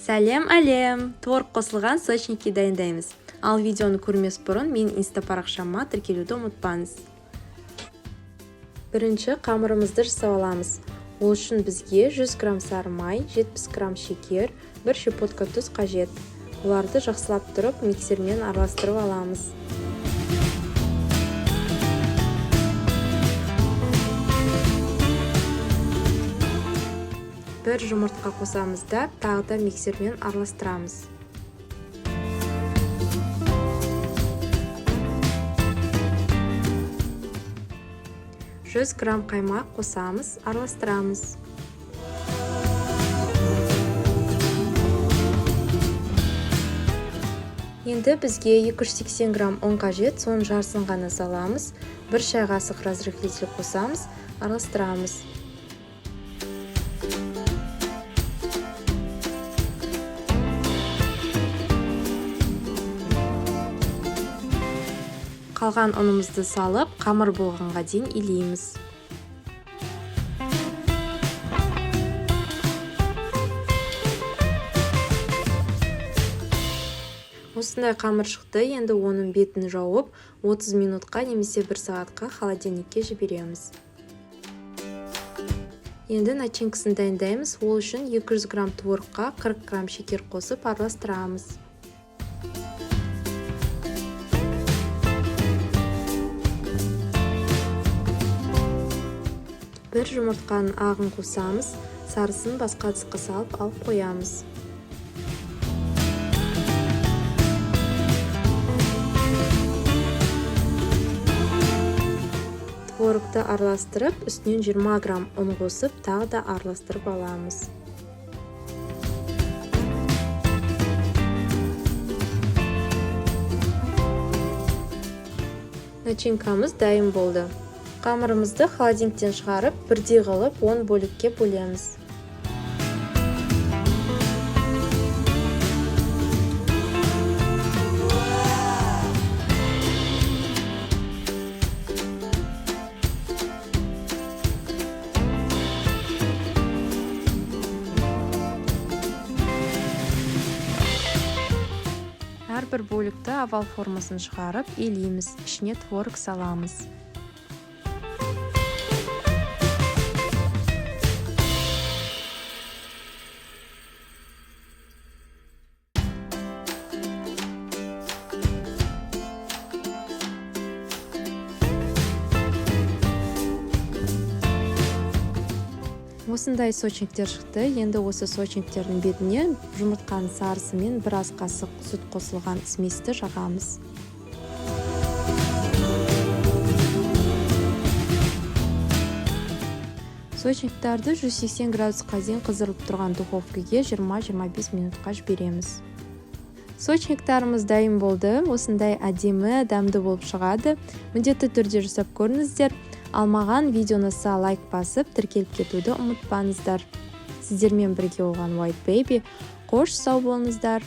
Сәлем әлем! Творог қосылған сочники дайындаймыз. Ал видеоны көрмес бұрын мен инста парақшама тіркелуді ұмытпаңыз. Бірінші қамырымызды жасап аламыз. Ол үшін бізге 100 грамм сары май, 70 грамм шекер, 1 щепотка тұз қажет. Оларды жақсылап тұрып миксермен араластырып аламыз. Бір жұмыртқа қосамыз да тағы да миксермен араластырамыз. Жүз грамм қаймақ қосамыз, араластырамыз. Енді бізге 280 грамм ұн қажет, соның жарысын ғана саламыз. 1 шай қасық разрыхлитель қосамыз, араластырамыз. Қалған ұнымызды салып, қамыр болғанға дейін илейміз. Осындай қамыр шықты, енді оның бетін жауып, 30 минутқа немесе 1 сағатқа холодильникке жібереміз. Енді начинкасын дайындаймыз. Ол үшін 200 грамм творогқа 40 грамм шекер қосып араластырамыз. Бір жұмыртқаның ағын қосамыз, сарысын басқа ыдысқа салып алып қоямыз. Творогты араластырып, үстінен 20 грамм ұн қосып, тағы да араластырып аламыз. Начинкамыз дайын болды. Қамырымызды холодильниктен шығарып, бірдей қылып 10 бөлікке бөлеміз. Әрбір бөлікті овал формасын шығарып, илейміз, ішіне творог саламыз. Осындай сочниктер шықты. Енді осы сочниктердің бетіне жұмыртқаның сарысы мен 1 ас қасық сүт қосылған сместі жағамыз. Сочниктарды 180 градусқа дейін қыздырылып тұрған духовкаға 20-25 минутқа жібереміз. Сочниктарымыз дайын болды. Осындай әдемі, дәмді болып шығады. Міндетті түрде жасап көріңіздер. Ал маған видеоны лайк басып, тіркеліп кетуді ұмытпаңыздар. Сіздермен бірге болған White Baby. Қош сау болыңыздар.